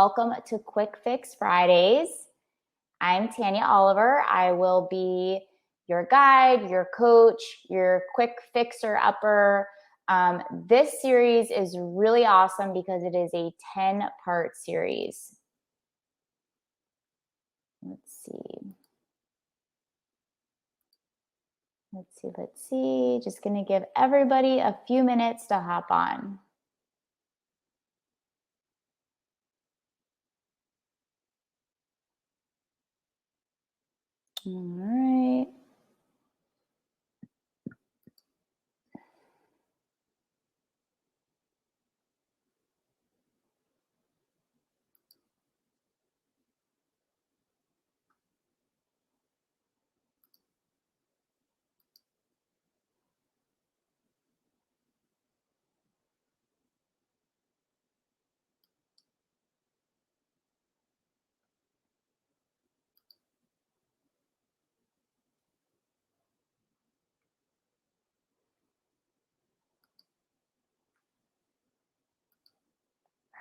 welcome to Quick Fix Fridays. I'm Tanya Oliver. I will be your guide, your coach, your quick fixer-upper. This series is really awesome because it is a 10-part series. Let's see. Just going to give everybody a few minutes to hop on. All right.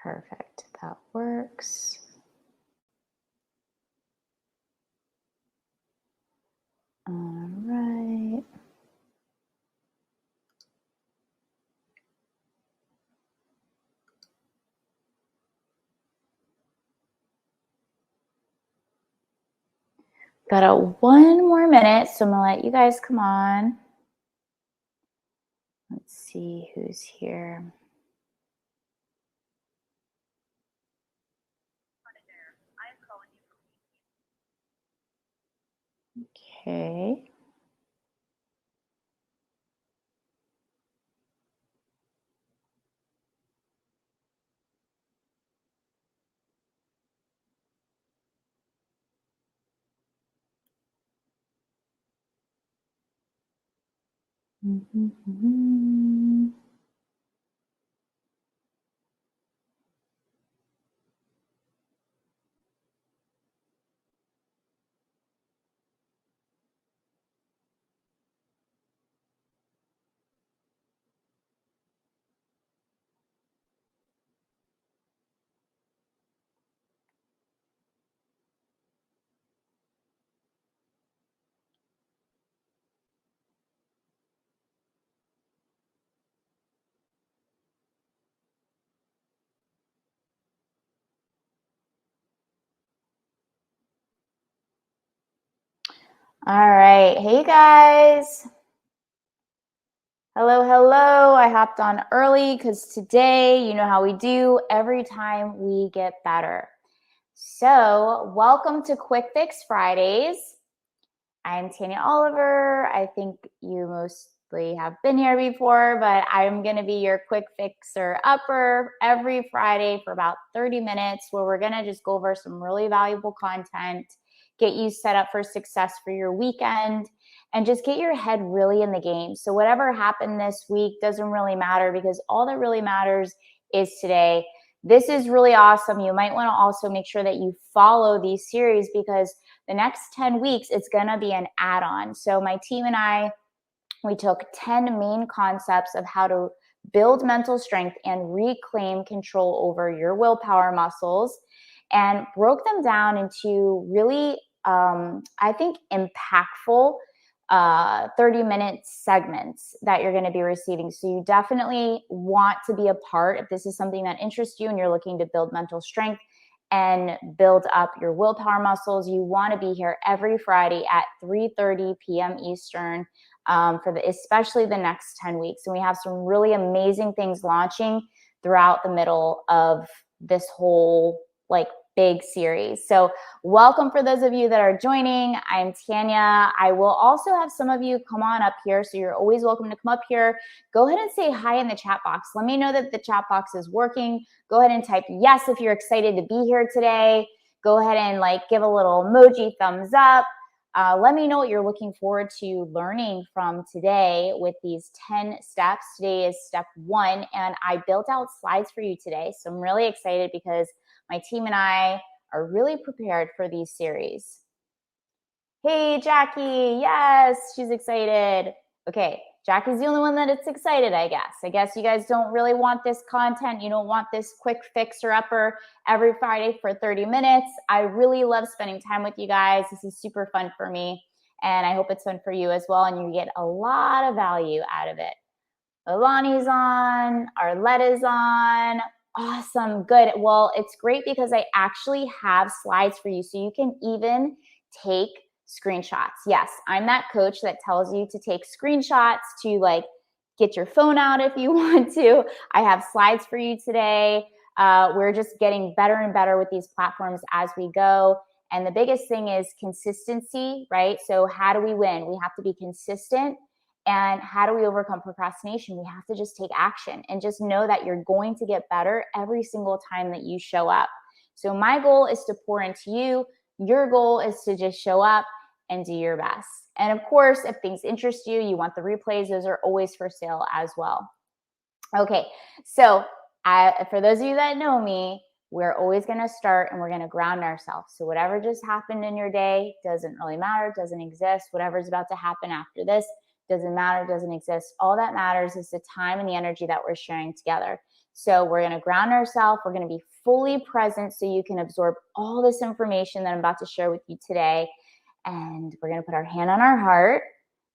Perfect. That works. All right. Got one more minute, so I'm going to let you guys come on. Let's see who's here. Okay. All right. Hey, guys. Hello. I hopped on early because today, you know how we do. Every time we get better. So welcome to Quick Fix Fridays. I'm Tanya Oliver. I think you mostly have been here before, but I'm going to be your quick fixer upper every Friday for about 30 minutes where we're going to just go over some really valuable content, get you set up for success for your weekend, and just get your head really in the game. So whatever happened this week doesn't really matter because all that really matters is today. This is really awesome. You might want to also make sure that you follow these series because the next 10 weeks, it's going to be an add-on. So my team and I, we took 10 main concepts of how to build mental strength and reclaim control over your willpower muscles and broke them down into really, I think, impactful 30-minute segments that you're going to be receiving. So you definitely want to be a part if this is something that interests you and you're looking to build mental strength and build up your willpower muscles. You want to be here every Friday at 3:30 p.m. Eastern for especially the next 10 weeks. And we have some really amazing things launching throughout the middle of this whole big series. So welcome for those of you that are joining. I'm Tanya. I will also have some of you come on up here. So you're always welcome to come up here. Go ahead and say hi in the chat box. Let me know that the chat box is working. Go ahead and type yes if you're excited to be here today. Go ahead and give a little emoji thumbs up. Let me know what you're looking forward to learning from today with these 10 steps. Today is step 1, and I built out slides for you today. So I'm really excited because my team and I are really prepared for these series. Hey, Jackie. Yes, she's excited. Okay, Jackie's the only one that it's excited, I guess. I guess you guys don't really want this content. You don't want this quick fixer-upper every Friday for 30 minutes. I really love spending time with you guys. This is super fun for me, and I hope it's fun for you as well, and you get a lot of value out of it. Alani's on, Arletta's on. Awesome, good. Well, it's great because I actually have slides for you, so you can even take screenshots. Yes, I'm that coach that tells you to take screenshots, to like get your phone out if you want to. I have slides for you today. We're just getting better and better with these platforms as we go. And the biggest thing is consistency, right? So how do we win? We have to be consistent. And how do we overcome procrastination? We have to just take action and just know that you're going to get better every single time that you show up. So my goal is to pour into you. Your goal is to just show up and do your best. And of course, if things interest you, you want the replays, those are always for sale as well. Okay, so for those of you that know me, we're always going to start and we're going to ground ourselves. So whatever just happened in your day doesn't really matter, doesn't exist. Whatever's about to happen after this doesn't matter, doesn't exist. All that matters is the time and the energy that we're sharing together. So we're going to ground ourselves. We're going to be fully present so you can absorb all this information that I'm about to share with you today. And we're going to put our hand on our heart.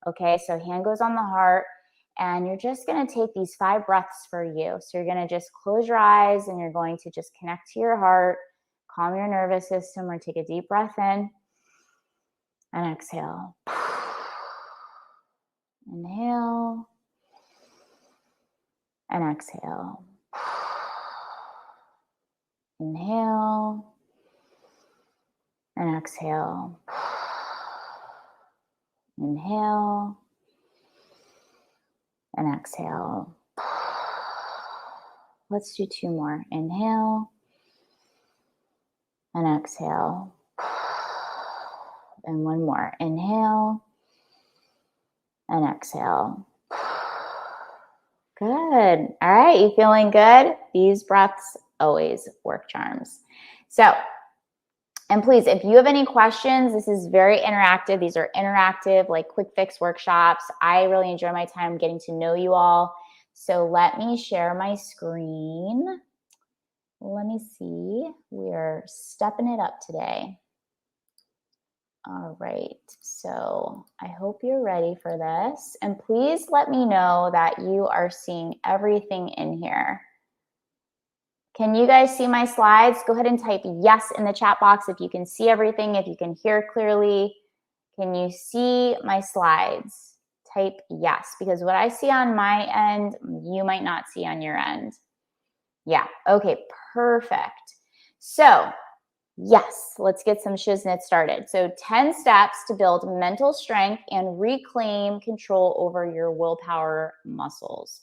Okay, so hand goes on the heart. And you're just going to take these 5 breaths for you. So you're going to just close your eyes and you're going to just connect to your heart, calm your nervous system. We're going to take a deep breath in and exhale. Inhale and exhale. Inhale and exhale. Inhale and exhale. Let's do 2 more. Inhale and exhale. And 1 more. Inhale and exhale. Good. All right. You feeling good? These breaths always work charms. So, and please, if you have any questions, this is very interactive. These are interactive, like quick fix workshops. I really enjoy my time getting to know you all. So let me share my screen. Let me see. We're stepping it up today. All right. So I hope you're ready for this. And please let me know that you are seeing everything in here. Can you guys see my slides? Go ahead and type yes in the chat box if you can see everything, if you can hear clearly. Can you see my slides? Type yes, because what I see on my end, you might not see on your end. Yeah, okay, perfect. So, yes, let's get some shiznit started. So 10 steps to build mental strength and reclaim control over your willpower muscles.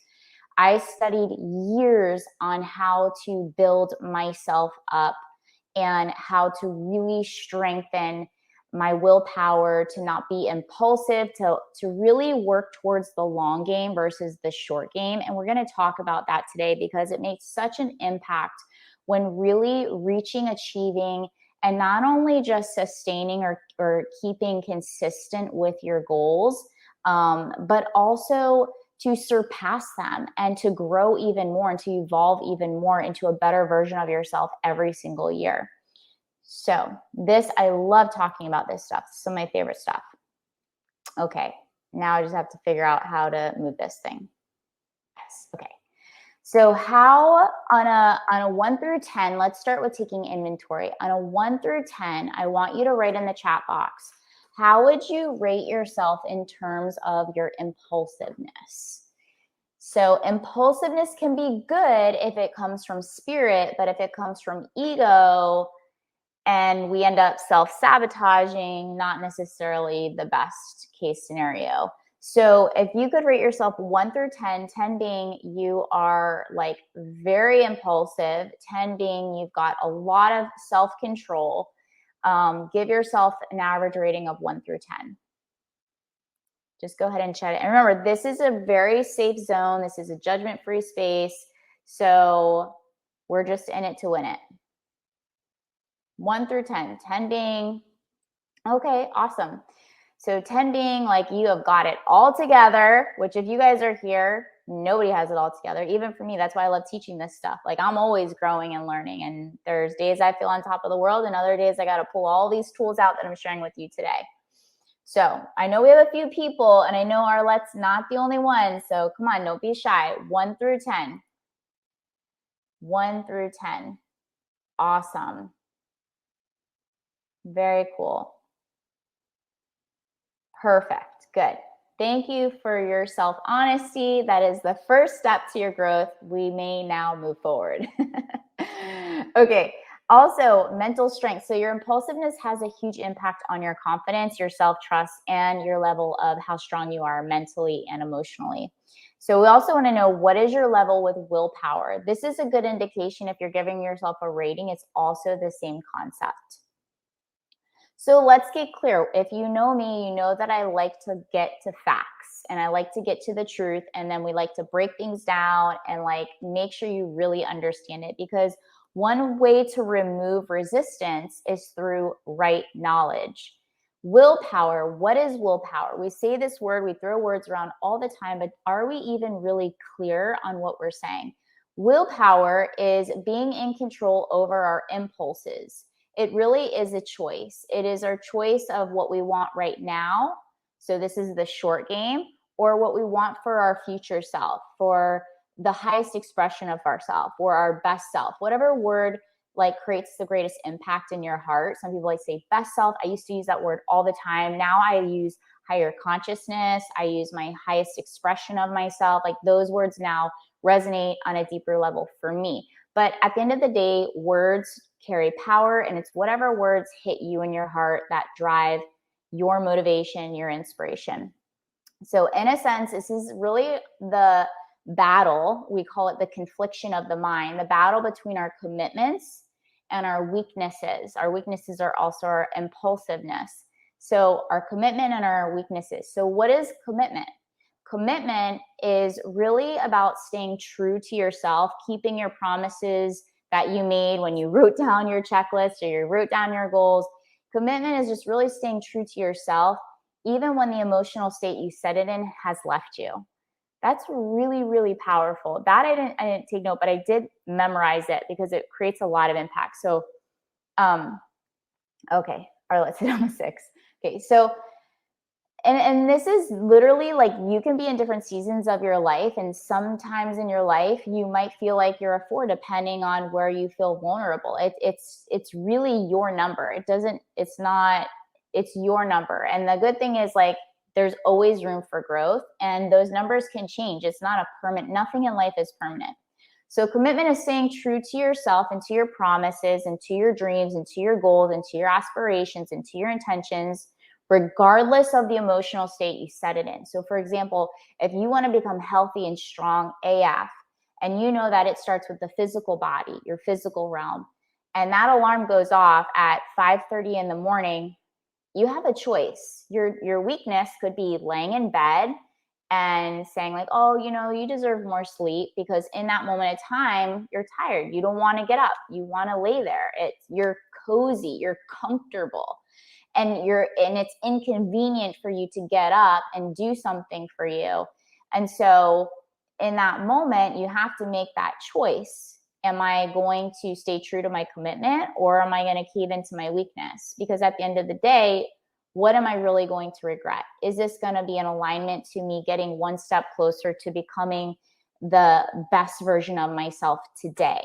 I studied years on how to build myself up and how to really strengthen my willpower, to not be impulsive, to really work towards the long game versus the short game. And we're going to talk about that today because it makes such an impact when really reaching, achieving, and not only just sustaining or keeping consistent with your goals, but also to surpass them and to grow even more and to evolve even more into a better version of yourself every single year. So I love talking about this stuff. It's some of my favorite stuff. Okay, now I just have to figure out how to move this thing. Yes, okay. So how on a 1 through 10, let's start with taking inventory. On a 1 through 10, I want you to write in the chat box, how would you rate yourself in terms of your impulsiveness? So impulsiveness can be good if it comes from spirit, but if it comes from ego and we end up self-sabotaging, not necessarily the best case scenario. So if you could rate yourself 1 through 10, 10 being you are like very impulsive, 10 being you've got a lot of self-control, give yourself an average rating of 1 through 10. Just go ahead and chat it. And remember, this is a very safe zone. This is a judgment-free space. So we're just in it to win it. 1 through 10, 10 being, okay, awesome. So 10 being like you have got it all together, which if you guys are here, nobody has it all together. Even for me, that's why I love teaching this stuff. Like I'm always growing and learning. And there's days I feel on top of the world and other days I got to pull all these tools out that I'm sharing with you today. So I know we have a few people and I know Arlette's not the only one. So come on, don't be shy. 1 through 10. 1 through 10. Awesome. Very cool. Perfect. Good. Thank you for your self-honesty. That is the first step to your growth. We may now move forward. Okay. Also, mental strength. So your impulsiveness has a huge impact on your confidence, your self-trust, and your level of how strong you are mentally and emotionally. So we also want to know, what is your level with willpower? This is a good indication if you're giving yourself a rating. It's also the same concept. So let's get clear. If you know me, you know that I like to get to facts and I like to get to the truth. And then we like to break things down and like make sure you really understand it, because one way to remove resistance is through right knowledge. Willpower. What is willpower? We say this word, we throw words around all the time, but are we even really clear on what we're saying? Willpower is being in control over our impulses. It really is a choice. It is our choice of what we want right now. So this is the short game, or what we want for our future self, for the highest expression of ourself, or our best self, whatever word like creates the greatest impact in your heart. Some people like say best self. I used to use that word all the time. Now I use higher consciousness. I use my highest expression of myself. Like those words now resonate on a deeper level for me. But at the end of the day, words carry power, and it's whatever words hit you in your heart that drive your motivation, your inspiration. So in a sense, this is really the battle. We call it the confliction of the mind, the battle between our commitments and our weaknesses. Our weaknesses are also our impulsiveness. So our commitment and our weaknesses. So what is commitment? Commitment is really about staying true to yourself, keeping your promises that you made when you wrote down your checklist or you wrote down your goals. Commitment is just really staying true to yourself, even when the emotional state you set it in has left you. That's really, really powerful. That I didn't take note, but I did memorize it because it creates a lot of impact. So, okay, all right, let's hit on the 6. Okay, so and this is literally like you can be in different seasons of your life, and sometimes in your life you might feel like you're a 4 depending on where you feel vulnerable. It's really your number. It's your number. And the good thing is, like, there's always room for growth, and those numbers can change. It's not a permanent, nothing in life is permanent. So commitment is staying true to yourself and to your promises and to your dreams and to your goals and to your aspirations and to your intentions, regardless of the emotional state you set it in. So for example, if you want to become healthy and strong AF, and you know that it starts with the physical body, your physical realm, and that alarm goes off at 5:30 in the morning, you have a choice. Your weakness could be laying in bed and saying like, oh, you deserve more sleep, because in that moment of time, you're tired. You don't want to get up. You want to lay there. You're cozy, you're comfortable. And it's inconvenient for you to get up and do something for you. And so in that moment, you have to make that choice. Am I going to stay true to my commitment, or am I going to cave into my weakness? Because at the end of the day, what am I really going to regret? Is this going to be in alignment to me getting one step closer to becoming the best version of myself today?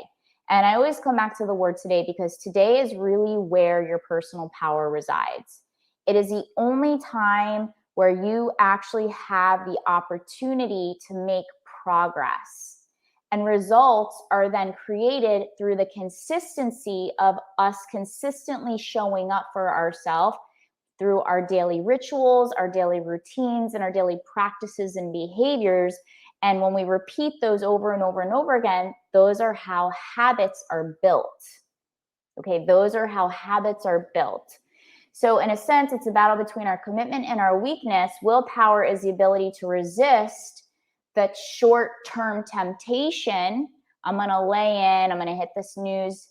And I always come back to the word today, because today is really where your personal power resides. It is the only time where you actually have the opportunity to make progress. And results are then created through the consistency of us consistently showing up for ourselves through our daily rituals, our daily routines, and our daily practices and behaviors. And when we repeat those over and over and over again, those are how habits are built. Okay, those are how habits are built. So in a sense, it's a battle between our commitment and our weakness. Willpower is the ability to resist that short-term temptation. I'm going to lay in, I'm going to hit the snooze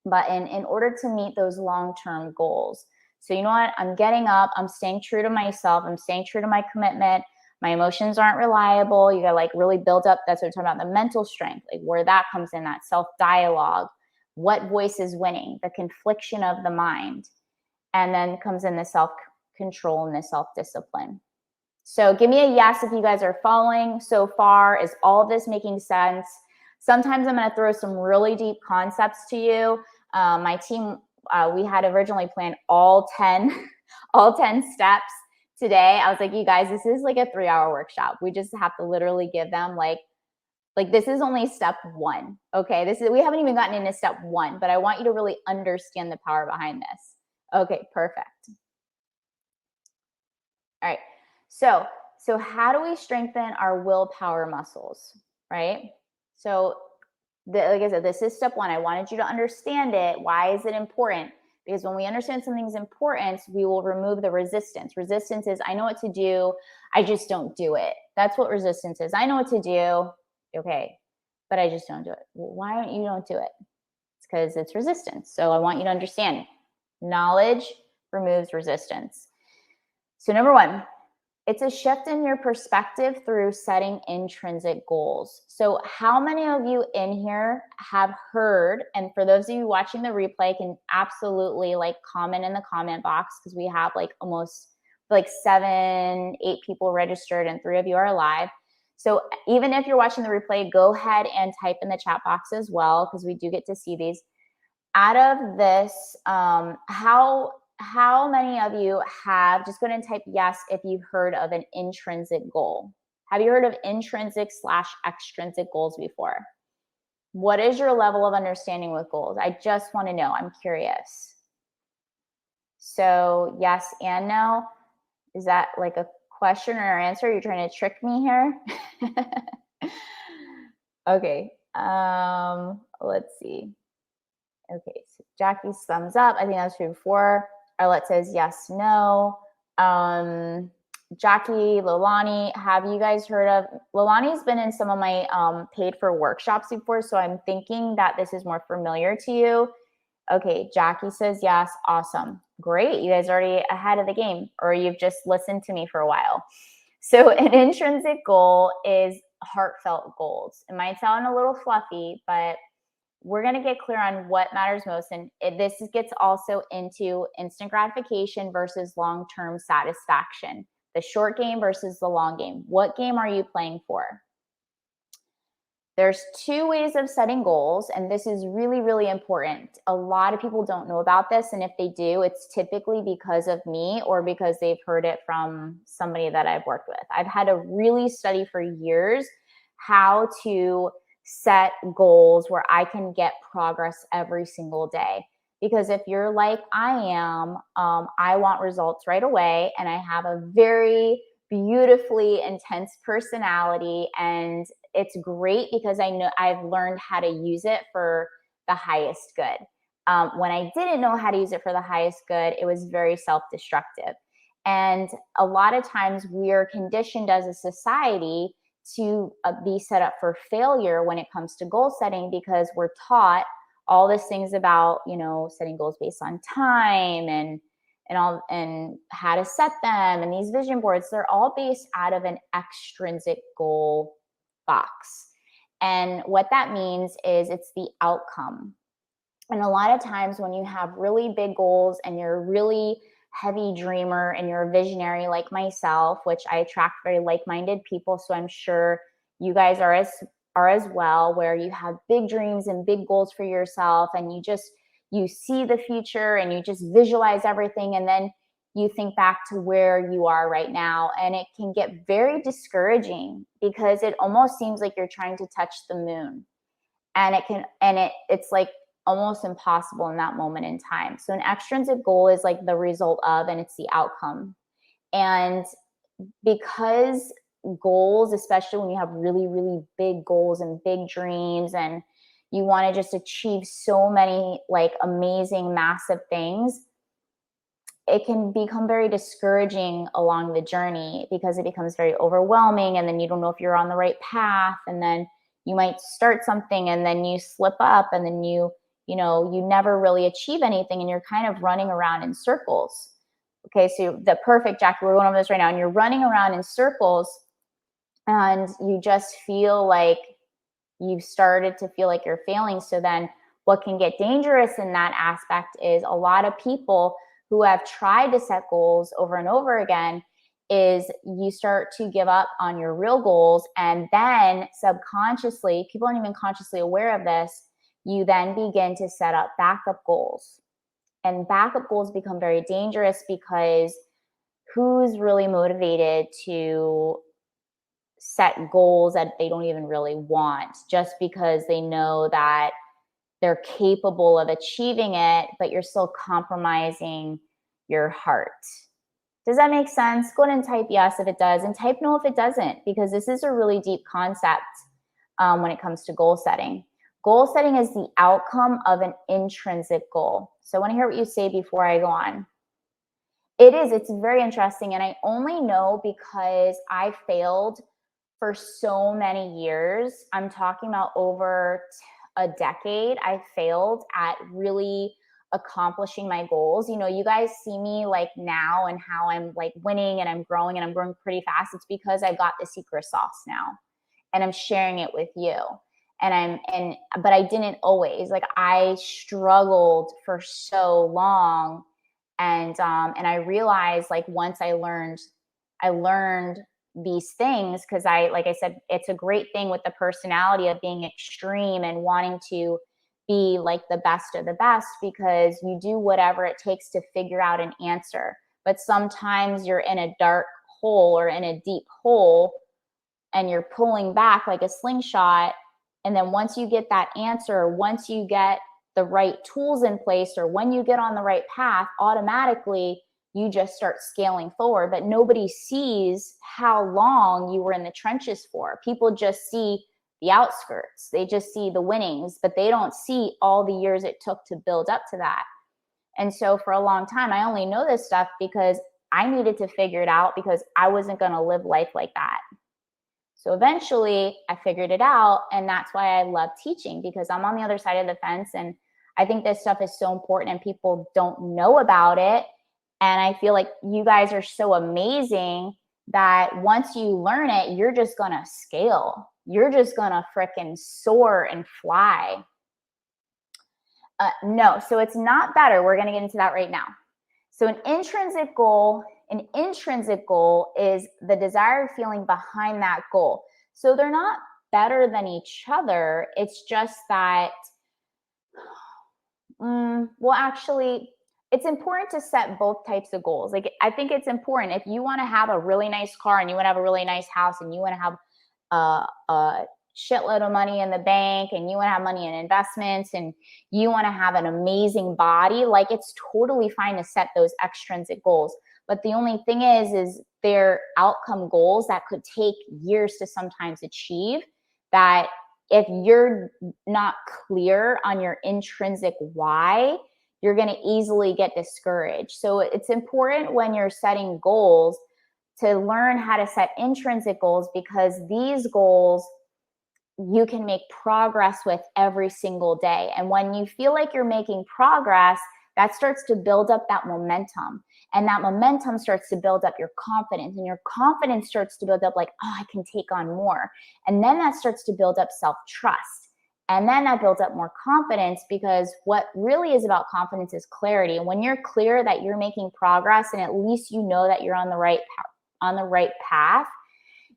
button in order to meet those long-term goals. So you know what? I'm getting up. I'm staying true to myself. I'm staying true to my commitment. My emotions aren't reliable. You got to like really build up. That's what we're talking about, the mental strength, like where that comes in, that self-dialogue. What voice is winning? The confliction of the mind. And then comes in the self-control and the self-discipline. So give me a yes if you guys are following so far. Is all of this making sense? Sometimes I'm going to throw some really deep concepts to you. My team, we had originally planned all 10 steps today. I was like, you guys, this is like a 3-hour workshop. We just have to literally give them like this is only step 1. Okay. We haven't even gotten into step 1, but I want you to really understand the power behind this. Okay, perfect. All right. So how do we strengthen our willpower muscles, right? So like I said, this is step 1. I wanted you to understand it. Why is it important? Because when we understand something's important, we will remove the resistance. Resistance is, I know what to do, I just don't do it. That's what resistance is. I know what to do, okay, but I just don't do it. Well, why don't you don't do it? It's because it's resistance. So I want you to understand, knowledge removes resistance. So number 1, it's a shift in your perspective through setting intrinsic goals. So how many of you in here have heard, and for those of you watching the replay can absolutely like comment in the comment box, because we have like almost like 7, 8 people registered and 3 of you are live. So even if you're watching the replay, go ahead and type in the chat box as well, because we do get to see these. Out of this, how many of you have, just go ahead and type yes if you've heard of an intrinsic goal. Have you heard of intrinsic / extrinsic goals before? What is your level of understanding with goals? I just want to know. I'm curious. So yes and no. Is that like a question or answer? You're trying to trick me here? Okay. Let's see. Okay, so Jackie's thumbs up. I think that's true before. Arlette says yes, no. Jackie, Lilani, have you guys heard of, Lilani's been in some of my paid for workshops before, so I'm thinking that this is more familiar to you. Okay, Jackie says yes, awesome. Great, you guys are already ahead of the game, or you've just listened to me for a while. So an intrinsic goal is heartfelt goals. It might sound a little fluffy, but we're going to get clear on what matters most. And this gets also into instant gratification versus long-term satisfaction, the short game versus the long game. What game are you playing for? There's 2 ways of setting goals, and this is really, really important. A lot of people don't know about this, and if they do, it's typically because of me or because they've heard it from somebody that I've worked with. I've had to really study for years how to set goals where I can get progress every single day. Because if you're like I am, I want results right away, and I have a very beautifully intense personality, and it's great because I know I've learned how to use it for the highest good. When I didn't know how to use it for the highest good, it was very self-destructive. And a lot of times we are conditioned as a society to be set up for failure when it comes to goal setting, because we're taught all these things about, you know, setting goals based on time and how to set them, and these vision boards, they're all based out of an extrinsic goal box. And what that means is it's the outcome. And a lot of times when you have really big goals and you're a really heavy dreamer and you're a visionary like myself, which I attract very like-minded people, so I'm sure you guys are as well, where you have big dreams and big goals for yourself, and you see the future and you just visualize everything, and then you think back to where you are right now, and it can get very discouraging because it almost seems like you're trying to touch the moon, and it's like almost impossible in that moment in time. So an extrinsic goal is like the result of, and it's the outcome. And because goals, especially when you have really, really big goals and big dreams, and you want to just achieve so many like amazing, massive things, it can become very discouraging along the journey because it becomes very overwhelming, and then you don't know if you're on the right path, and then you might start something and then you slip up, and then you never really achieve anything, and you're kind of running around in circles. Okay, so the perfect, Jackie, we're going over this right now, and you're running around in circles and you just feel like you've started to feel like you're failing. So then what can get dangerous in that aspect is a lot of people who have tried to set goals over and over again is you start to give up on your real goals, and then subconsciously, people aren't even consciously aware of this, you then begin to set up backup goals. And backup goals become very dangerous because who's really motivated to set goals that they don't even really want just because they know that they're capable of achieving it, but you're still compromising your heart? Does that make sense? Go ahead and type yes if it does, and type no if it doesn't, because this is a really deep concept when it comes to goal setting. Goal setting is the outcome of an intrinsic goal. So I want to hear what you say before I go on. It's very interesting, and I only know because I failed for so many years. I'm talking about over a decade. I failed at really accomplishing my goals. You know, you guys see me like now and how I'm like winning and I'm growing pretty fast. It's because I've got the secret sauce now and I'm sharing it with you. But I didn't always. Like, I struggled for so long, and I realized, like, once I learned these things, because like I said, it's a great thing with the personality of being extreme and wanting to be like the best of the best, because you do whatever it takes to figure out an answer. But sometimes you're in a dark hole or in a deep hole and you're pulling back like a slingshot. And then once you get that answer, once you get the right tools in place, or when you get on the right path, automatically you just start scaling forward. But nobody sees how long you were in the trenches for. People just see the outskirts. They just see the winnings, but they don't see all the years it took to build up to that. And so for a long time, I only know this stuff because I needed to figure it out, because I wasn't going to live life like that. So eventually I figured it out, and that's why I love teaching, because I'm on the other side of the fence, and I think this stuff is so important and people don't know about it. And I feel like you guys are so amazing that once you learn it, you're just going to scale. You're just going to frickin' soar and fly. No, so it's not better. We're going to get into that right now. So an intrinsic goal is the desired feeling behind that goal. So they're not better than each other. It's just that, actually, it's important to set both types of goals. Like, I think it's important. If you want to have a really nice car and you want to have a really nice house and you want to have a shitload of money in the bank and you want to have money in investments and you want to have an amazing body, like, it's totally fine to set those extrinsic goals. But the only thing is they're outcome goals that could take years to sometimes achieve, that if you're not clear on your intrinsic why, you're going to easily get discouraged. So it's important when you're setting goals to learn how to set intrinsic goals, because these goals you can make progress with every single day. And when you feel like you're making progress, that starts to build up that momentum. And that momentum starts to build up your confidence. And your confidence starts to build up like, oh, I can take on more. And then that starts to build up self-trust. And then that builds up more confidence, because what really is about confidence is clarity. And when you're clear that you're making progress, and at least you know that you're on the right path,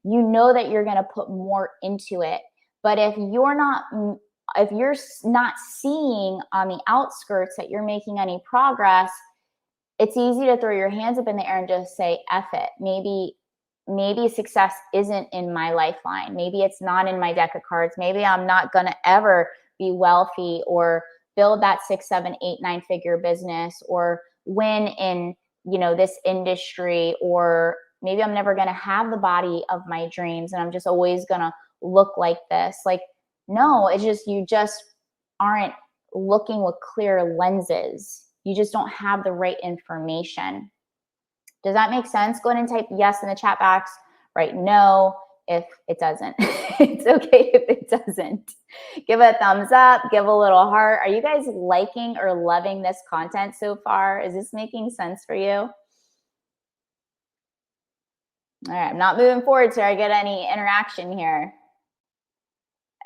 you know that you're going to put more into it. But if you're not seeing on the outskirts that you're making any progress, it's easy to throw your hands up in the air and just say, F it. Maybe success isn't in my lifeline. Maybe it's not in my deck of cards. Maybe I'm not going to ever be wealthy or build that 6, 7, 8, 9 figure business or win in, this industry, or maybe I'm never going to have the body of my dreams and I'm just always going to look like this. Like, no, it's just, you just aren't looking with clear lenses. You just don't have the right information. Does that make sense? Go ahead and type yes in the chat box. Write no if it doesn't. It's okay if it doesn't. Give a thumbs up, give a little heart. Are you guys liking or loving this content so far? Is this making sense for you? All right, I'm not moving forward till I get any interaction here.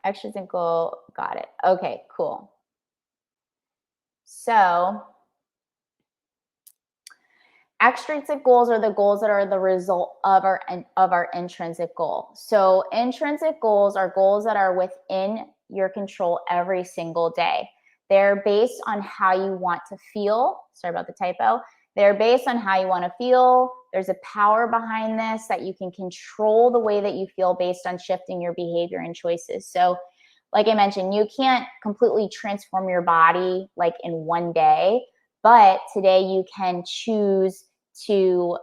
Extrinsic goal, got it. Okay, cool. So extrinsic goals are the goals that are the result of our intrinsic goal. So intrinsic goals are goals that are within your control every single day. They're based on how you want to feel. Sorry about the typo. They're based on how you want to feel. There's a power behind this that you can control the way that you feel based on shifting your behavior and choices. So like I mentioned, you can't completely transform your body like in one day, but today you can choose to,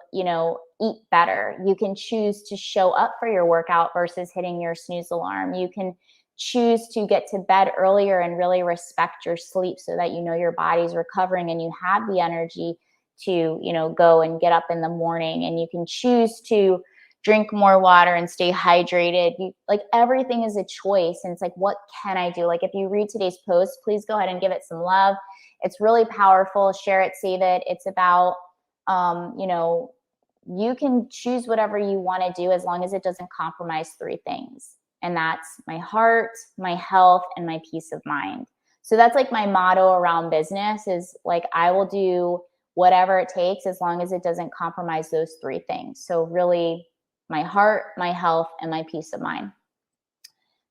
eat better. You can choose to show up for your workout versus hitting your snooze alarm. You can choose to get to bed earlier and really respect your sleep so that your body's recovering and you have the energy to, go and get up in the morning. And you can choose to drink more water and stay hydrated. Like everything is a choice. And it's like, what can I do? Like if you read today's post, please go ahead and give it some love. It's really powerful. Share it, save it. It's about, you can choose whatever you want to do as long as it doesn't compromise three things. And that's my heart, my health, and my peace of mind. So that's like my motto around business is like, I will do whatever it takes as long as it doesn't compromise those three things. So really my heart, my health, and my peace of mind.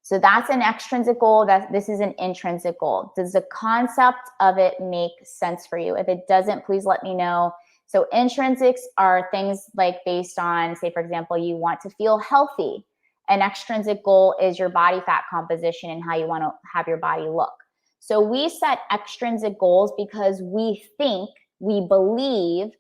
So that's an extrinsic goal. This is an intrinsic goal. Does the concept of it make sense for you? If it doesn't, please let me know. So intrinsics are things like based on, say, for example, you want to feel healthy. An extrinsic goal is your body fat composition and how you want to have your body look. So we set extrinsic goals because we believe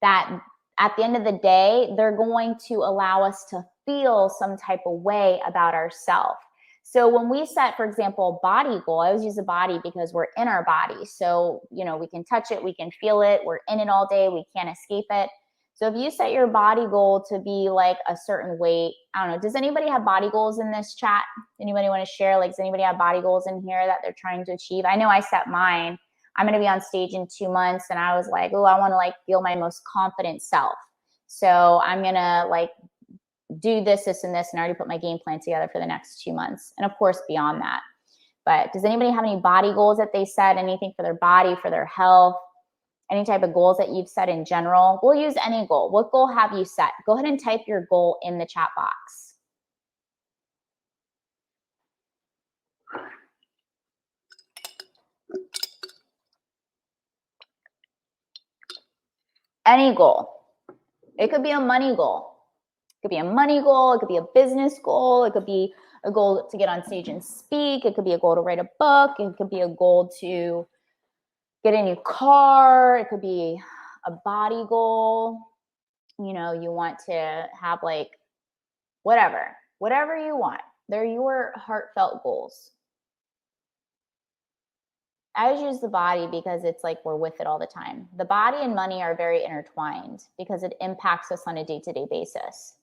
that at the end of the day, they're going to allow us to feel some type of way about ourselves. So when we set, for example, body goal, I always use a body because we're in our body. So, we can touch it, we can feel it, we're in it all day, we can't escape it. So if you set your body goal to be like a certain weight, I don't know, does anybody have body goals in this chat? Anybody want to share? Like, does anybody have body goals in here that they're trying to achieve? I know I set mine. I'm going to be on stage in 2 months and I was like, oh, I want to feel my most confident self. So I'm going to do this, and this, and I already put my game plan together for the next 2 months. And of course, beyond that. But does anybody have any body goals that they set? Anything for their body, for their health? Any type of goals that you've set in general? We'll use any goal. What goal have you set? Go ahead and type your goal in the chat box. Any goal. It could be a money goal. It could be a money goal. It could be a business goal. It could be a goal to get on stage and speak. It could be a goal to write a book. It could be a goal to get a new car. It could be a body goal. You want to have whatever you want. They're your heartfelt goals. I always use the body because it's like we're with it all the time. The body and money are very intertwined because it impacts us on a day-to-day basis.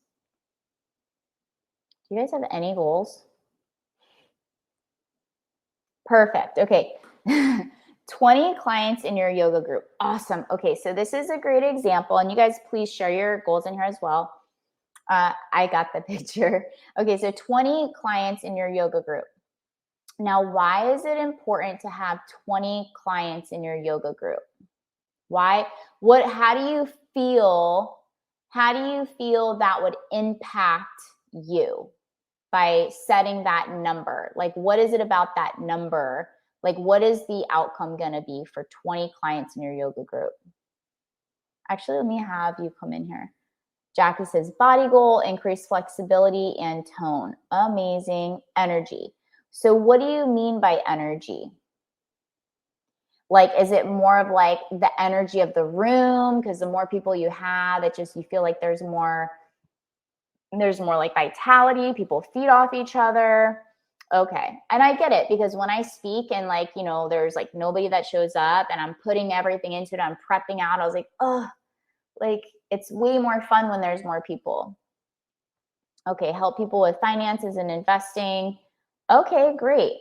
Do you guys have any goals? Perfect. Okay. 20 clients in your yoga group. Awesome. Okay, so this is a great example. And you guys, please share your goals in here as well. I got the picture. Okay, so 20 clients in your yoga group. Now, why is it important to have 20 clients in your yoga group? Why? How do you feel? How do you feel that would impact you by setting that number? What is it about that number? What is the outcome going to be for 20 clients in your yoga group? Actually, let me have you come in here. Jackie says, body goal, increase flexibility and tone. Amazing. Energy. So what do you mean by energy? Is it more of the energy of the room? Because the more people you have, you feel like there's more vitality. People feed off each other. Okay. And I get it because when I speak and there's nobody that shows up and I'm putting everything into it, I'm prepping out. I was like, oh, it's way more fun when there's more people. Okay. Help people with finances and investing. Okay, great.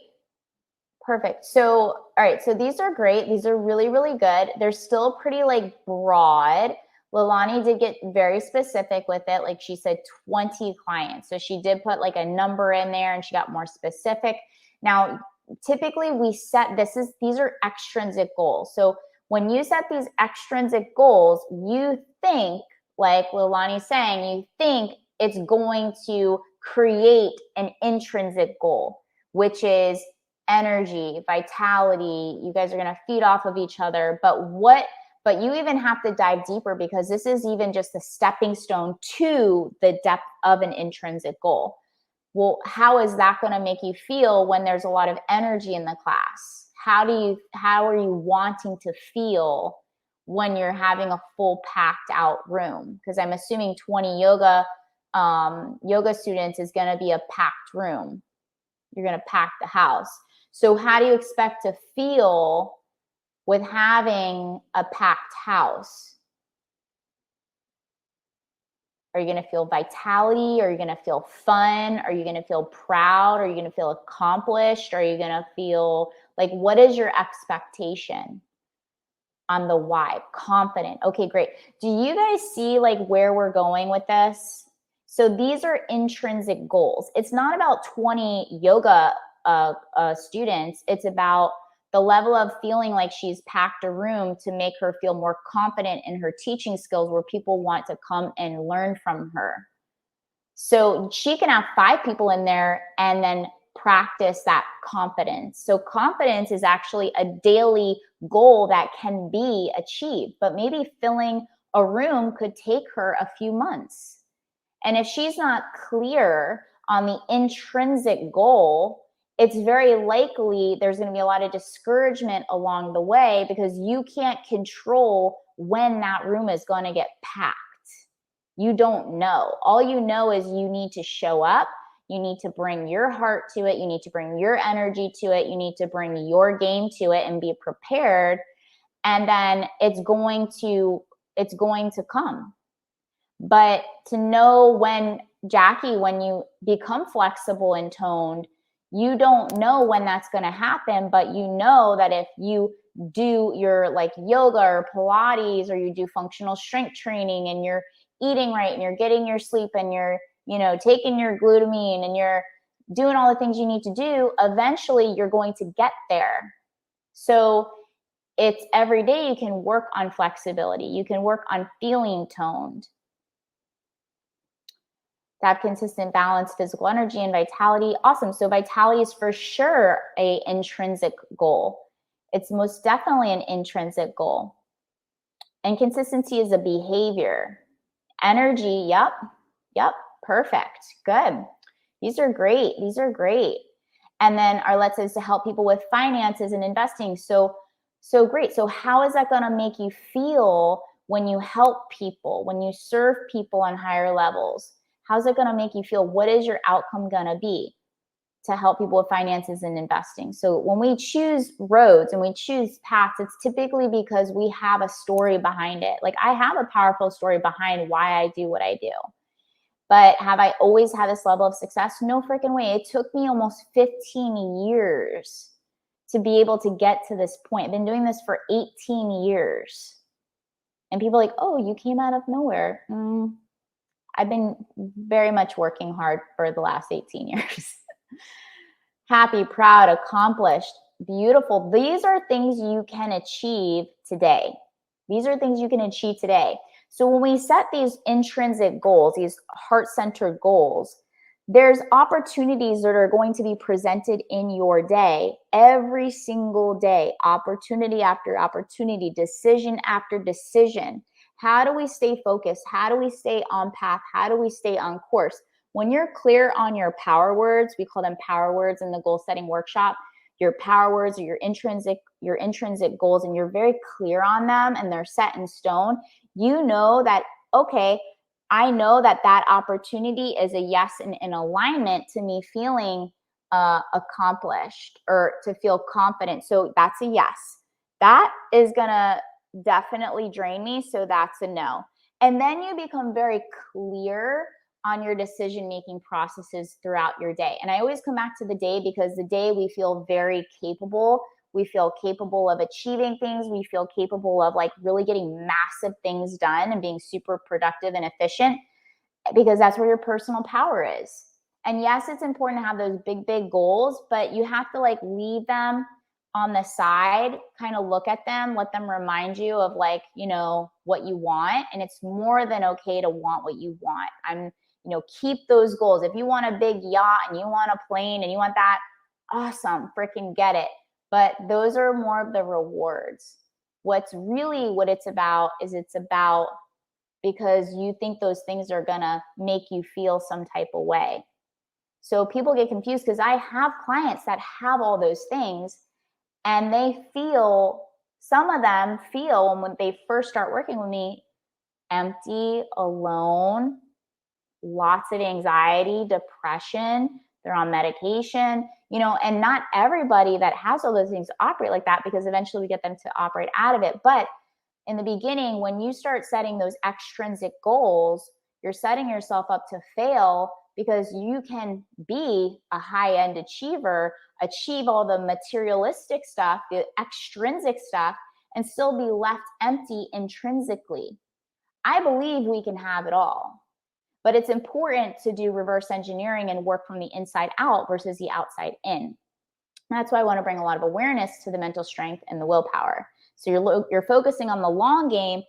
Perfect. So, all right. So these are great. These are really, really good. They're still pretty broad. Leilani did get very specific with it. Like she said, 20 clients. So she did put like a number in there and she got more specific. Now, typically we set, these are extrinsic goals. So when you set these extrinsic goals, you think, like Leilani's saying, you think it's going to create an intrinsic goal, which is energy, vitality. You guys are going to feed off of each other. But you even have to dive deeper, because this is even just a stepping stone to the depth of an intrinsic goal. Well, how is that going to make you feel when there's a lot of energy in the class? How are you wanting to feel when you're having a full packed out room? Because I'm assuming 20 yoga students is going to be a packed room. You're going to pack the house. So how do you expect to feel with having a packed house? Are you going to feel vitality? Are you going to feel fun? Are you going to feel proud? Are you going to feel accomplished? Are you going to feel like, what is your expectation on the why? Confident. Okay, great. Do you guys see like where we're going with this? So these are intrinsic goals. It's not about 20 yoga students. It's about the level of feeling like she's packed a room to make her feel more confident in her teaching skills, where people want to come and learn from her. So she can have 5 people in there and then practice that confidence. So confidence is actually a daily goal that can be achieved, but maybe filling a room could take her a few months. And if she's not clear on the intrinsic goal, it's very likely there's going to be a lot of discouragement along the way, because you can't control when that room is going to get packed. You don't know. All you know is you need to show up. You need to bring your heart to it. You need to bring your energy to it. You need to bring your game to it and be prepared. And then it's going to come. But to know when, Jackie, when you become flexible and toned, you don't know when that's going to happen, but you know that if you do your like yoga or Pilates, or you do functional strength training, and you're eating right, and you're getting your sleep, and you're, taking your glutamine, and you're doing all the things you need to do, eventually you're going to get there. So it's every day you can work on flexibility. You can work on feeling toned. To have consistent balance, physical energy, and vitality. Awesome. So vitality is for sure an intrinsic goal. It's most definitely an intrinsic goal. And consistency is a behavior. Energy, yep, perfect, good. These are great. And then our let's is to help people with finances and investing. So great. So how is that going to make you feel when you help people, when you serve people on higher levels? How's it going to make you feel? What is your outcome going to be to help people with finances and investing? So when we choose roads and we choose paths, it's typically because we have a story behind it. Like I have a powerful story behind why I do what I do. But have I always had this level of success? No freaking way. It took me almost 15 years to be able to get to this point. I've been doing this for 18 years. And people are like, oh, you came out of nowhere. I've been very much working hard for the last 18 years. Happy, proud, accomplished, beautiful. These are things you can achieve today. So when we set these intrinsic goals, these heart-centered goals, there's opportunities that are going to be presented in your day, every single day, opportunity after opportunity, decision after decision. How do we stay focused? How do we stay on path? How do we stay on course? When you're clear on your power words, we call them power words in the goal setting workshop, your power words or your intrinsic goals, and you're very clear on them and they're set in stone, you know that, okay, I know that opportunity is a yes and in alignment to me feeling accomplished or to feel confident. So that's a yes. That is going to definitely drain me. So that's a no. And then you become very clear on your decision-making processes throughout your day. And I always come back to the day because the day we feel very capable. We feel capable of achieving things. We feel capable of like really getting massive things done and being super productive and efficient, because that's where your personal power is. And yes, it's important to have those big, big goals, but you have to like leave them on the side, kind of look at them, let them remind you of like, you know, what you want. And it's more than okay to want what you want. Keep those goals. If you want a big yacht and you want a plane and you want that, awesome, freaking get it. But those are more of the rewards. What it's about is it's about because you think those things are gonna make you feel some type of way. So people get confused because I have clients that have all those things, and some of them feel when they first start working with me, empty, alone, lots of anxiety, depression, they're on medication, and not everybody that has all those things operate like that, because eventually we get them to operate out of it. But in the beginning, when you start setting those extrinsic goals, you're setting yourself up to fail, because you can be a high-end achiever, achieve all the materialistic stuff, the extrinsic stuff, and still be left empty intrinsically. I believe we can have it all, but it's important to do reverse engineering and work from the inside out versus the outside in. That's why I want to bring a lot of awareness to the mental strength and the willpower. So you're focusing on the long game,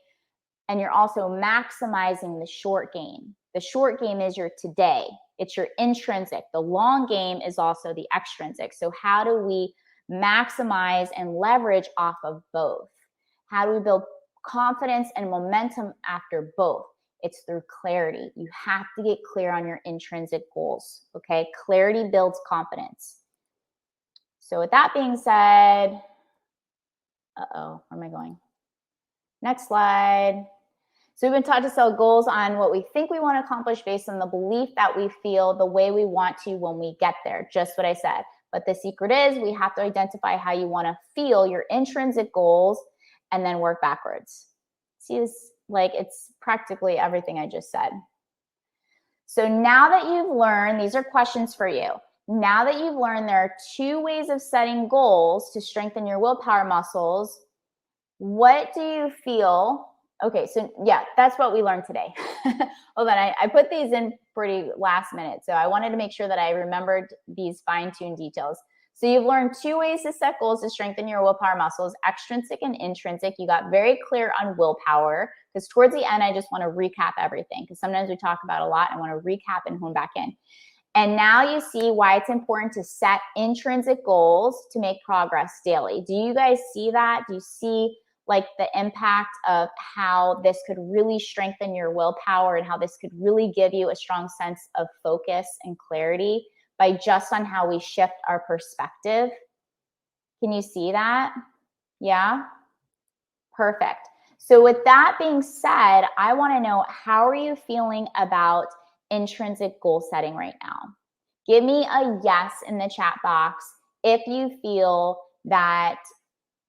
and you're also maximizing the short game. The short game is your today. It's your intrinsic. The long game is also the extrinsic. So how do we maximize and leverage off of both? How do we build confidence and momentum after both? It's through clarity. You have to get clear on your intrinsic goals, okay? Clarity builds confidence. So with that being said, where am I going? Next slide. So we've been taught to set goals on what we think we want to accomplish based on the belief that we feel the way we want to when we get there. Just what I said. But the secret is we have to identify how you want to feel your intrinsic goals and then work backwards. See this? Like, it's practically everything I just said. So now that you've learned, these are questions for you. Now that you've learned there are 2 ways of setting goals to strengthen your willpower muscles, what do you feel? Okay, so yeah, that's what we learned today. Hold on, I put these in pretty last minute, so I wanted to make sure that I remembered these fine-tuned details. So you've learned 2 ways to set goals to strengthen your willpower muscles, extrinsic and intrinsic. You got very clear on willpower, because towards the end, I just want to recap everything, because sometimes we talk about a lot, and I want to recap and hone back in. And now you see why it's important to set intrinsic goals to make progress daily. Do you guys see that? Do you see like the impact of how this could really strengthen your willpower and how this could really give you a strong sense of focus and clarity by just on how we shift our perspective? Can you see that? Yeah? Perfect. So with that being said, I want to know, how are you feeling about intrinsic goal setting right now? Give me a yes in the chat box if you feel that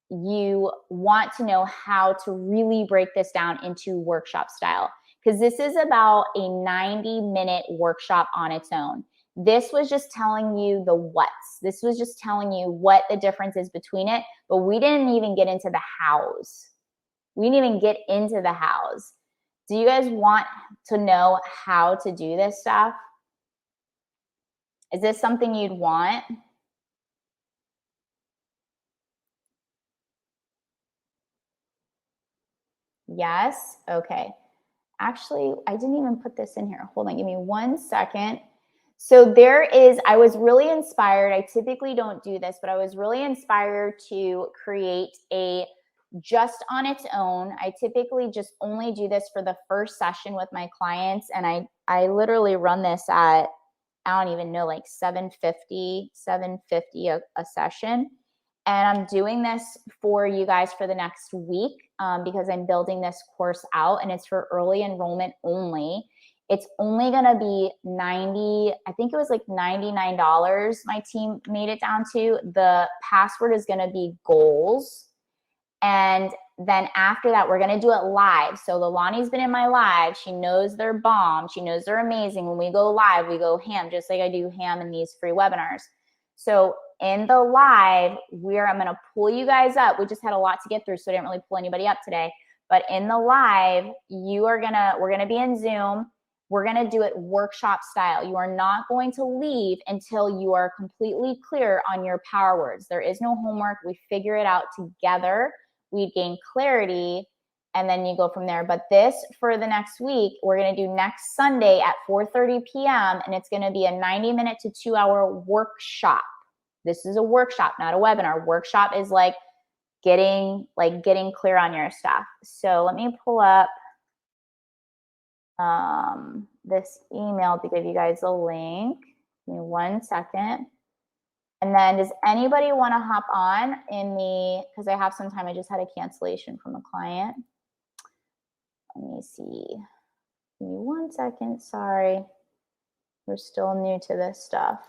you want to know how to really break this down into workshop style, because this is about a 90-minute workshop on its own. This was just telling you the what's. This was just telling you what the difference is between it, but we didn't even get into the hows. We didn't even get into the hows. Do you guys want to know how to do this stuff? Is this something you'd want? Yes? Okay. Actually, I didn't even put this in here. Hold on, give me 1 second. So I was really inspired. I typically don't do this, but I was really inspired to create a just on its own. I typically just only do this for the first session with my clients. And I literally run this at, I don't even know, like $750 a session. And I'm doing this for you guys for the next week because I'm building this course out, and it's for early enrollment only. It's only going to be I think it was like $99 my team made it down to. The password is going to be goals. And then after that, we're going to do it live. So Lilani's been in my live. She knows they're bomb. She knows they're amazing. When we go live, we go ham, just like I do ham in these free webinars. So in the live, I'm going to pull you guys up. We just had a lot to get through, so I didn't really pull anybody up today. But in the live, we're going to be in Zoom. We're going to do it workshop style. You are not going to leave until you are completely clear on your power words. There is no homework. We figure it out together. We gain clarity, and then you go from there. But this, for the next week, we're going to do next Sunday at 4:30 p.m., and it's going to be a 90-minute to 2-hour workshop. This is a workshop, not a webinar. Workshop is like getting clear on your stuff. So let me pull up this email to give you guys a link. Give me 1 second. And then does anybody want to hop on because I have some time. I just had a cancellation from a client. Let me see. Give me 1 second. Sorry. We're still new to this stuff.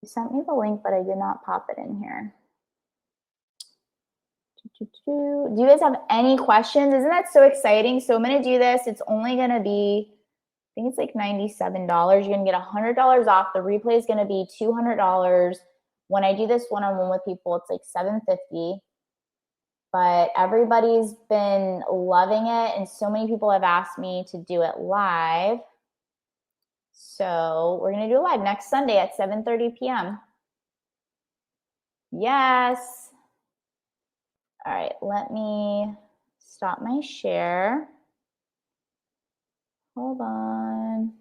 You sent me the link, but I did not pop it in here. Do you guys have any questions? Isn't that so exciting? So I'm going to do this. It's only going to be, I think it's like $97. You're going to get $100 off. The replay is going to be $200. When I do this one-on-one with people, it's like $750. But everybody's been loving it, and so many people have asked me to do it live. So we're going to do it live next Sunday at 7:30 p.m. Yes. All right, let me stop my share. Hold on.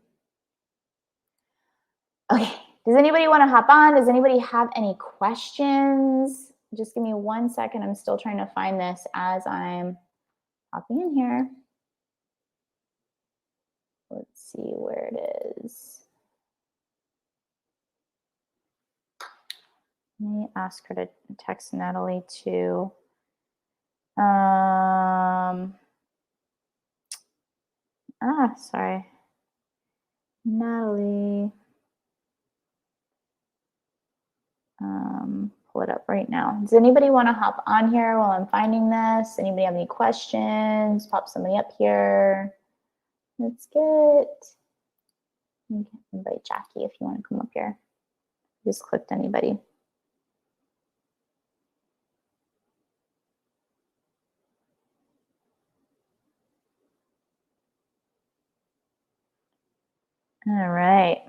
Okay, does anybody want to hop on? Does anybody have any questions? Just give me 1 second. I'm still trying to find this as I'm hopping in here. Let's see where it is. Let me ask her to text Natalie too. Sorry. Natalie. Pull it up right now. Does anybody want to hop on here while I'm finding this? Anybody have any questions? Pop somebody up here. Let's get, you can invite Jackie if you want to come up here. Just clicked anybody. All right.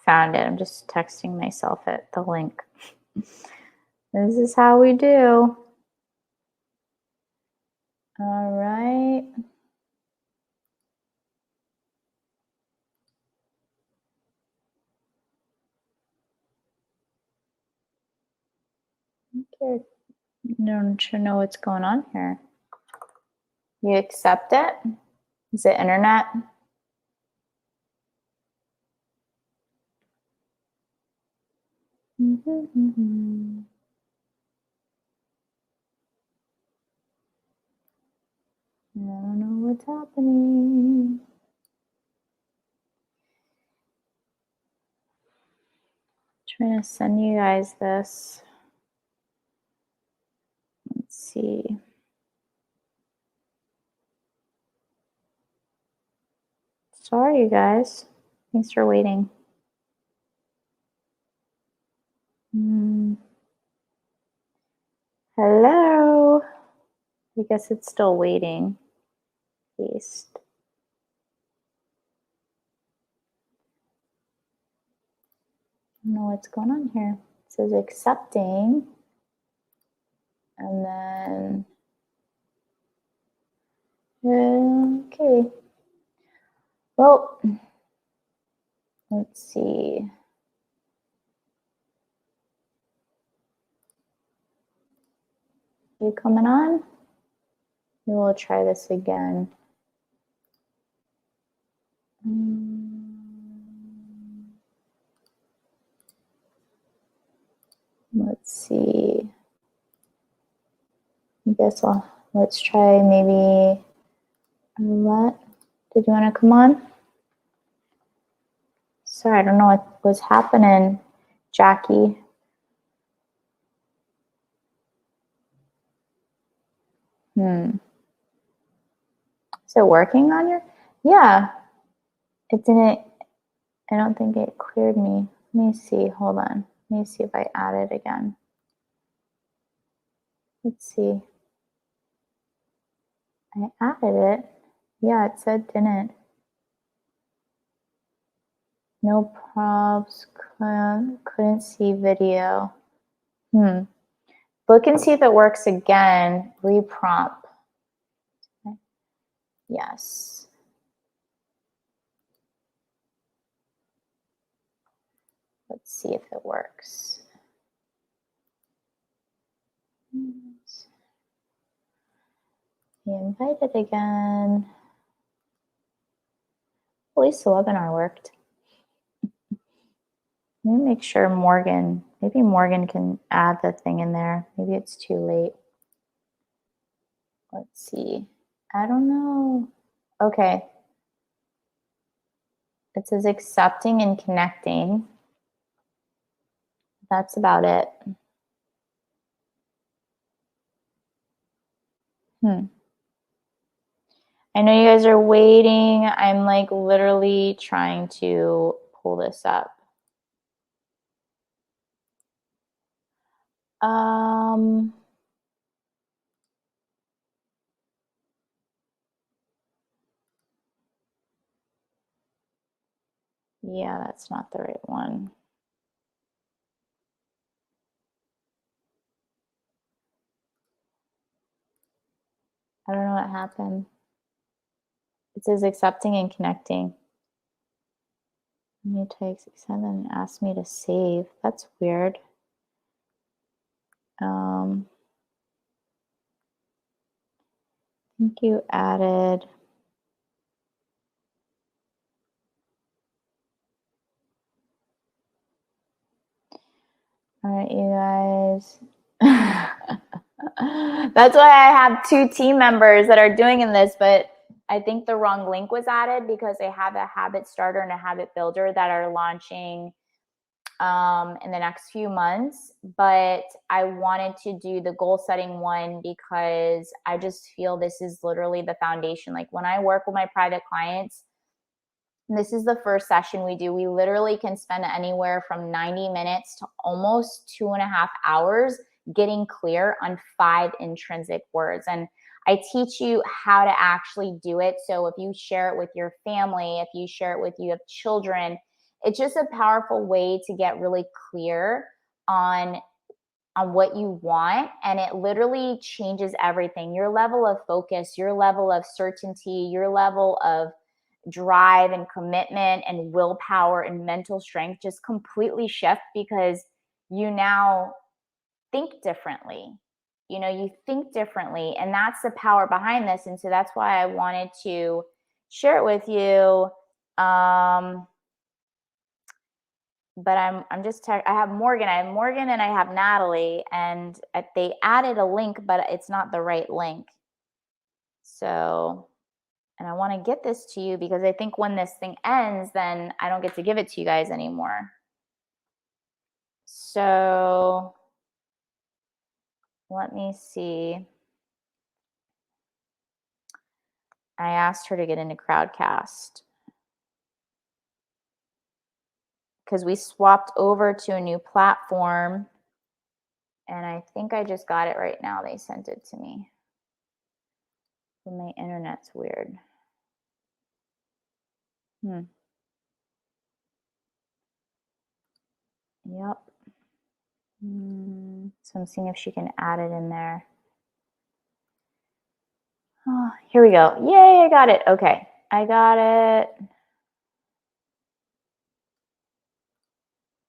Found it. I'm just texting myself at the link. This is how we do. All right. Okay. Don't you know what's going on here? You accept it? Is it internet? I don't know what's happening. Trying to send you guys this. Let's see. Sorry, you guys. Thanks for waiting. Hello. I guess it's still waiting. Paste. I don't know what's going on here. It says accepting. And then, okay. Well, let's see. You coming on? We'll try this again. Let's see. I guess let's try maybe Arlette. Did you want to come on? Sorry, I don't know what was happening, Jackie. Is it working on your? Yeah. It didn't, I don't think it cleared me. Let me see. Hold on. Let me see if I add it again. Let's see. I added it. Yeah, it said didn't. No probs. Couldn't see video. Look and see if it works again. Reprompt. Okay. Yes. Let's see if it works. Be invited again. At least the webinar worked. Let me make sure maybe Morgan can add the thing in there. Maybe it's too late. Let's see. I don't know. Okay. It says accepting and connecting. That's about it. I know you guys are waiting. I'm like literally trying to pull this up. Yeah, that's not the right one. I don't know what happened. It says accepting and connecting. Let me take 6-7 and ask me to save. That's weird. I think you added. All right, you guys. That's why I have 2 team members that are doing in this, but I think the wrong link was added because they have a habit starter and a habit builder that are launching in the next few months. But I wanted to do the goal setting one because I just feel this is literally the foundation. Like when I work with my private clients, this is the first session we do. We literally can spend anywhere from 90 minutes to almost 2.5 hours getting clear on 5 intrinsic words. And I teach you how to actually do it. So if you share it with your family, if you share it with you have children, it's just a powerful way to get really clear on what you want. And it literally changes everything. Your level of focus, your level of certainty, your level of drive and commitment and willpower and mental strength just completely shift because you now think differently. You think differently, and that's the power behind this. And so that's why I wanted to share it with you. But I'm just I have Morgan and I have Natalie, and they added a link, but it's not the right link. So, and I want to get this to you because I think when this thing ends, then I don't get to give it to you guys anymore. So let me see. I asked her to get into Crowdcast because we swapped over to a new platform, and I think I just got it right now. They sent it to me. But my internet's weird. Yep. So I'm seeing if she can add it in there. Oh, here we go. Yay, I got it. Okay, I got it.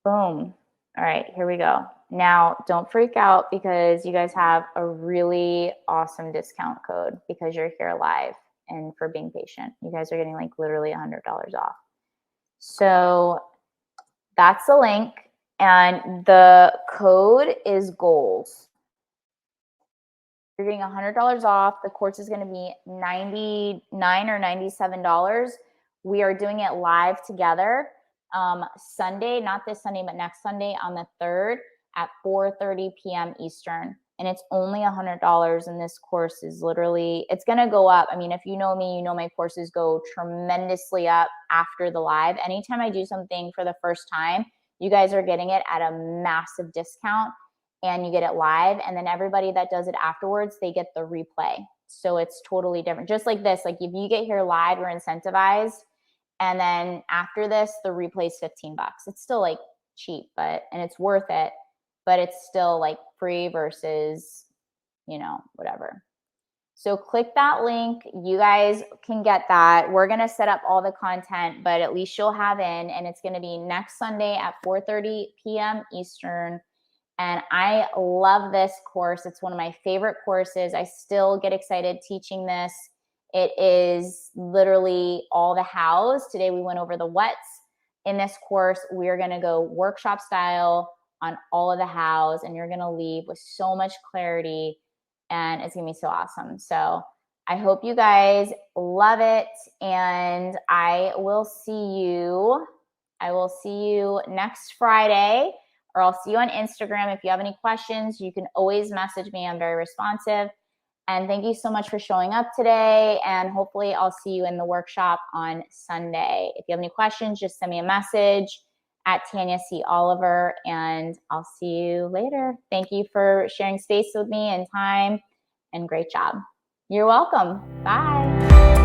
Boom. All right, here we go. Now, don't freak out because you guys have a really awesome discount code because you're here live and for being patient. You guys are getting like literally $100 off. So that's the link, and the code is goals. You're getting $100 off. The course is going to be $99 or $97. We are doing it live together Sunday, not this Sunday, but next Sunday on the 3rd at 4:30 p.m. Eastern. and it's only $100. And this course is literally, it's going to go up. I mean, if you know me, you know my courses go tremendously up after the live. Anytime I do something for the first time, you guys are getting it at a massive discount, and you get it live. And then everybody that does it afterwards, they get the replay. So it's totally different. Just like this, like if you get here live, you're incentivized. And then after this, the replay is $15. It's still like cheap, and it's worth it, but it's still like free versus, whatever. So click that link. You guys can get that. We're going to set up all the content, but at least you'll have in, and it's going to be next Sunday at 4:30 p.m. Eastern. And I love this course. It's one of my favorite courses. I still get excited teaching this. It is literally all the hows. Today we went over the whats. In this course, we're going to go workshop style on all of the hows, and you're going to leave with so much clarity, and it's going to be so awesome. So I hope you guys love it, and I will see you next Friday, or I'll see you on Instagram. If you have any questions, you can always message me. I'm very responsive. And thank you so much for showing up today. And hopefully I'll see you in the workshop on Sunday. If you have any questions, just send me a message at Tanya C. Oliver, and I'll see you later. Thank you for sharing space with me and time, and great job. You're welcome. Bye.